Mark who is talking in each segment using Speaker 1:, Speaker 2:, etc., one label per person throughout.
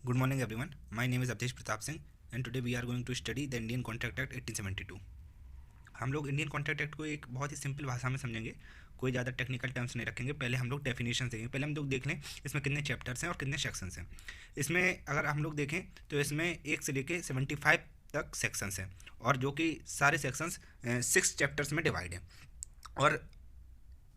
Speaker 1: Good morning everyone. My name is Avdesh Pratap Singh and today we are going to study the Indian Contract Act 1872. हम लोग Indian contract act को एक बहुत ही simple भाषा में समझेंगे, कोई ज़्यादा टेक्निकल टर्म्स नहीं रखेंगे। पहले हम लोग डेफिनेशन देखेंगे। पहले हम लोग देख लें इसमें कितने चैप्टर्स हैं और कितने सेक्शंस हैं। इसमें अगर हम लोग देखें तो इसमें 1 से लेके 75 तक सेक्शंस हैं और जो कि सारे सेक्शंस 6 चैप्टर्स में डिवाइड हैं। और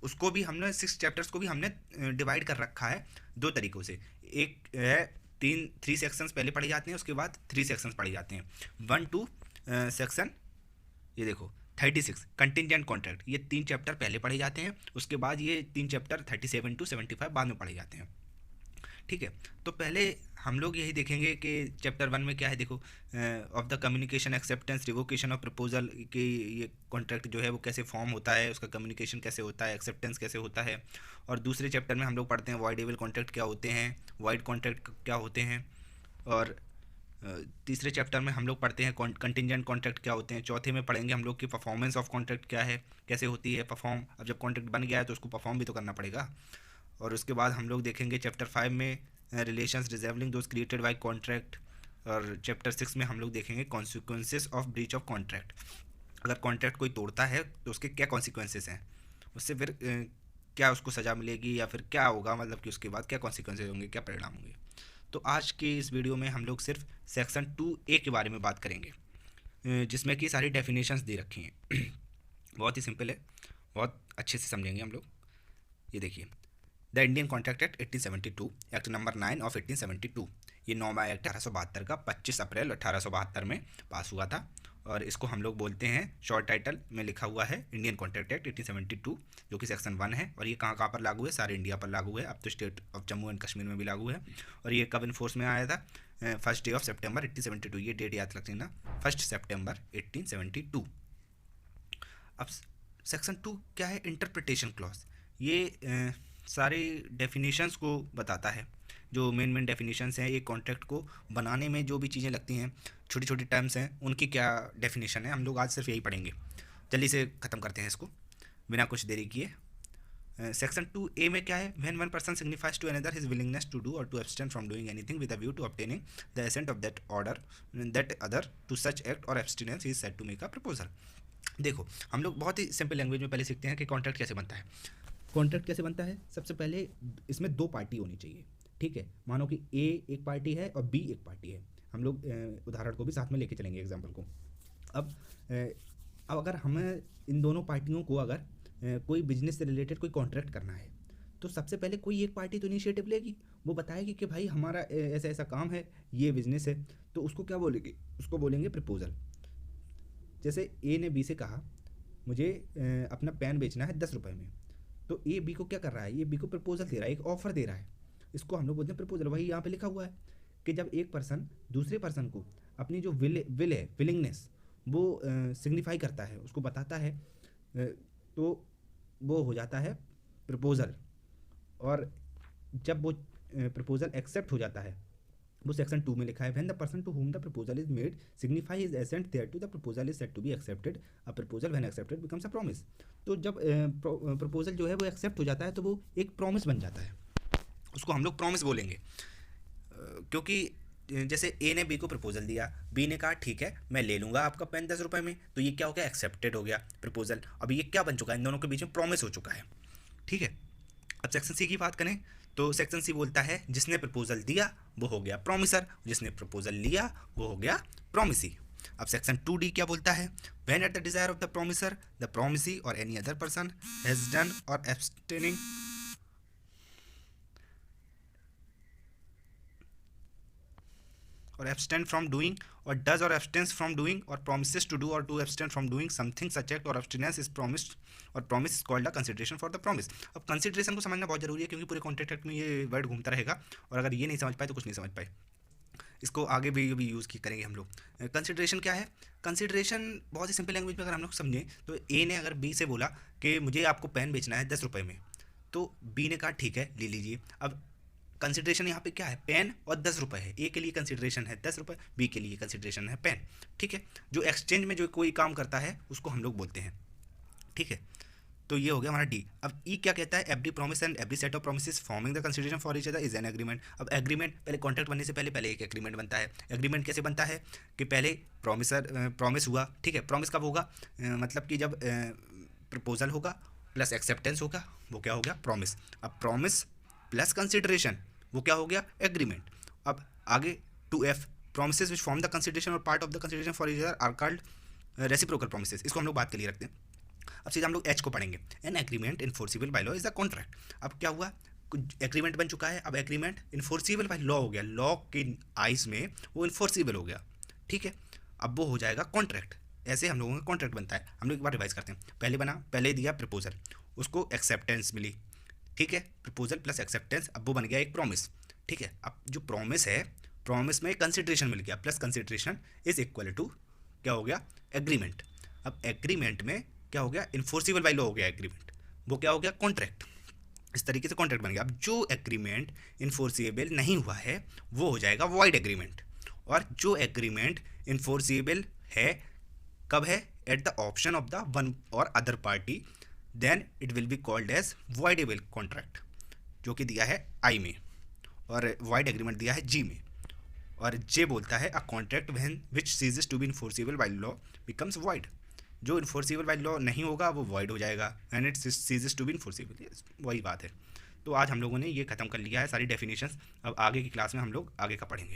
Speaker 1: उसको भी हमने 6 चैप्टर्स को भी हमने डिवाइड कर रखा है दो तरीक़ों से। एक है 3 सेक्शंस पहले पढ़े जाते हैं, उसके बाद 3 सेक्शंस पढ़े जाते हैं। 1 to सेक्शन ये देखो 36 कंटिंजेंट कॉन्ट्रैक्ट, ये 3 चैप्टर पहले पढ़े जाते हैं, उसके बाद ये 3 चैप्टर 37 to 75 बाद में पढ़े जाते हैं। ठीक है, तो पहले हम लोग यही देखेंगे कि चैप्टर 1 में क्या है। देखो of the communication acceptance revocation of proposal, कि ये कॉन्ट्रैक्ट जो है वो कैसे फॉर्म होता है, उसका कम्युनिकेशन कैसे होता है, एक्सेप्टेंस कैसे होता है। और दूसरे चैप्टर में हम लोग पढ़ते हैं वॉइडेबल कॉन्ट्रैक्ट क्या होते हैं, वाइड कॉन्ट्रैक्ट क्या होते हैं। और तीसरे चैप्टर में हम लोग पढ़ते हैं कंटिंजेंट कॉन्ट्रैक्ट क्या होते हैं। चौथे में पढ़ेंगे हम लोग कि परफॉर्मेंस ऑफ कॉन्ट्रैक्ट क्या है, कैसे होती है परफॉर्म। अब जब कॉन्ट्रैक्ट बन गया है तो उसको परफॉर्म भी तो करना पड़ेगा। और उसके बाद हम लोग देखेंगे चैप्टर 5 में relations reserving those created by contract. और चैप्टर 6 में हम लोग देखेंगे consequences of breach of contract. अगर कॉन्ट्रैक्ट कोई तोड़ता है तो उसके क्या कॉन्सिक्वेंसेस हैं, उससे फिर क्या उसको सज़ा मिलेगी या फिर क्या होगा, मतलब कि उसके बाद क्या कॉन्सिक्वेंसेस होंगे, क्या परिणाम होंगे। तो आज के इस वीडियो में हम लोग सिर्फ सेक्शन 2A के बारे में बात करेंगे, जिसमें कि सारी डेफिनेशंस दे रखी हैं। बहुत ही सिंपल है, बहुत अच्छे से समझेंगे हम लोग। ये देखिए, the Indian contract act 1872, act number 9 of 1872। ये नौवा एक्ट 1872 का 25 अप्रैल 1872 में पास हुआ था। और इसको हम लोग बोलते हैं, शॉर्ट टाइटल में लिखा हुआ है इंडियन कॉन्ट्रैक्ट एक्ट 1872, जो कि सेक्शन 1 है। और ये कहाँ कहाँ पर लागू है, सारे इंडिया पर लागू है। अब तो state of Jammu and Kashmir में भी लागू है। और ये कब इन्फोर्स में आया था, 1 डे ऑफ सितंबर 1872। ये डेट याद रख लेना, 1 सितंबर 1872। अब सेक्शन 2 क्या है, इंटरप्रिटेशन क्लॉज। ये सारे डेफिनेशंस को बताता है, जो मेन डेफिनेशंस हैं। एक कॉन्ट्रैक्ट को बनाने में जो भी चीज़ें लगती हैं, छोटी छोटी टर्म्स हैं, उनकी क्या डेफिनेशन है, हम लोग आज सिर्फ यही पढ़ेंगे। जल्दी से ख़त्म करते हैं इसको बिना कुछ देरी किए। सेक्शन 2A में क्या है, when one person signifies to another his willingness to do or to abstain from doing anything with a view to obtaining the assent of that order that other to such act or abstinence he is said to make a proposal. देखो, हम लोग बहुत ही simple language में पहले सीखते हैं कि contract कैसे बनता है। कॉन्ट्रैक्ट कैसे बनता है, सबसे पहले इसमें 2 पार्टी होनी चाहिए। ठीक है, मानो कि ए एक पार्टी है और बी एक पार्टी है। हम लोग उदाहरण को भी साथ में लेके चलेंगे, एग्जाम्पल को। अब अगर हमें इन दोनों पार्टियों को अगर कोई बिजनेस से रिलेटेड कोई कॉन्ट्रैक्ट करना है, तो सबसे पहले कोई एक पार्टी तो इनिशिएटिव लेगी, वो बताएगी कि भाई हमारा ऐसा ऐसा काम है, ये बिजनेस है। तो उसको क्या बोलेगी, उसको बोलेंगे प्रपोजल। जैसे ए ने बी से कहा मुझे अपना पेन बेचना है 10 रुपये में, तो ए बी को क्या कर रहा है, ये बी को प्रपोजल दे रहा है, एक ऑफर दे रहा है। इसको हम लोग बोलते हैं प्रपोजल। वही यहाँ पे लिखा हुआ है कि जब एक पर्सन दूसरे पर्सन को अपनी जो विल है, विलिंगनेस, वो सिग्निफाई करता है, उसको बताता है, तो वो हो जाता है प्रपोजल। और जब वो प्रपोजल एक्सेप्ट हो जाता है, वो सेक्शन 2 में लिखा है, when the person to whom the proposal is made signify his assent thereto the proposal is said to be accepted, a proposal when accepted becomes a promise. तो जब proposal जो है वो एक्सेप्ट हो जाता है तो वो एक प्रॉमिस बन जाता है, उसको हम लोग प्रॉमिस बोलेंगे। क्योंकि जैसे ए ने बी को प्रपोजल दिया, बी ने कहा ठीक है मैं ले लूँगा आपका पेन 10 रुपये में, तो ये क्या हो गया, एक्सेप्टेड हो गया प्रपोजल। अब ये क्या बन चुका है, इन दोनों के बीच में प्रॉमिस हो चुका है। ठीक है, अब सेक्शन सी की बात करें तो सेक्शन सी बोलता है जिसने प्रपोजल दिया वो हो गया प्रॉमिसर, जिसने प्रपोजल लिया वो हो गया प्रॉमिसी। अब सेक्शन 2D क्या बोलता है, when at the desire of the promisor the promisee or any other person has done or abstaining or abstain from doing or does or abstains from doing or promises to do or to abstain from doing something such act or abstinence is promised और promise is called a consideration for the promise। अब consideration को समझना बहुत जरूरी है, क्योंकि पूरे contract act में ये वर्ड घूमता रहेगा, और अगर ये नहीं समझ पाए तो कुछ नहीं समझ पाए। इसको आगे भी यूज़ की करेंगे हम लोग। कंसिडरेशन क्या है, कंसिडरेशन बहुत ही सिंपल लैंग्वेज में अगर हम लोग समझें तो ए ने अगर बी से बोला कि मुझे आपको पेन बेचना है 10 रुपये में, तो बी ने कहा ठीक है ले लीजिए। अब कंसिडरेशन यहाँ पे क्या है, पेन और 10 रुपये है। ए के लिए कंसिडरेशन है 10 रुपये, बी के लिए कंसिडरेशन है पेन। ठीक है, जो एक्सचेंज में जो कोई काम करता है उसको हम लोग बोलते हैं। ठीक है, तो ये हो गया हमारा डी। अब ई क्या कहता है, every promise and every set of promise forming the consideration for each other is an agreement. अब एग्रीमेंट पहले कॉन्ट्रैक्ट बनने से पहले एक एग्रीमेंट बनता है। एग्रीमेंट कैसे बनता है कि पहले प्रॉमिस हुआ, ठीक है। प्रॉमिस कब होगा, मतलब कि जब प्रपोजल होगा प्लस एक्सेप्टेंस होगा, वो क्या हो गया प्रॉमिस। अब प्रॉमिस प्लस कंसिडरेशन वो क्या हो गया एग्रीमेंट। अब आगे 2F promises which form the consideration or part of the consideration for each other are called reciprocal promises। इसको हम लोग बात के लिए रखते हैं। अब सीधा हम लोग H को पढ़ेंगे। An agreement enforceable by law is a contract. अब क्या हुआ, एग्रीमेंट बन चुका है, अब एग्रीमेंट इन्फोर्सिबल बाय लॉ हो गया, लॉ के आइज में वो इन्फोर्सिबल हो गया, ठीक है। अब वो हो जाएगा कॉन्ट्रैक्ट। ऐसे हम लोगों का कॉन्ट्रैक्ट बनता है। हम लोग एक बार रिवाइज करते हैं। पहले बना, पहले दिया प्रपोजल, उसको एक्सेप्टेंस मिली, ठीक है। प्रपोजल प्लस एक्सेप्टेंस, अब वो बन गया एक प्रॉमिस, ठीक है। अब जो प्रॉमिस है, प्रॉमिस में कंसिडरेशन मिल गया, plus consideration is equal to क्या हो गया एग्रीमेंट। अब एग्रीमेंट में क्या हो गया, इन्फोर्सिबल बाय लॉ हो गया एग्रीमेंट, वो क्या हो गया कॉन्ट्रैक्ट। इस तरीके से कॉन्ट्रैक्ट बन गया। अब जो एग्रीमेंट इन्फोर्सिबल नहीं हुआ है वो हो जाएगा वॉइड एग्रीमेंट, और जो एग्रीमेंट इन्फोर्सिबल है कब है, at the option of the one or other party, then it will be called as voidable contract, जो कि दिया है आई में, और वॉइड एग्रीमेंट दिया है जी में। और जे बोलता है a contract when which ceases to be enforceable by law becomes void. जो इन्फोर्सिबल बाय लॉ नहीं होगा वो वॉइड हो जाएगा, and it ceases to be enforceable, वही बात है। तो आज हम लोगों ने ये खत्म कर लिया है सारी डेफिनेशंस। अब आगे की क्लास में हम लोग आगे का पढ़ेंगे।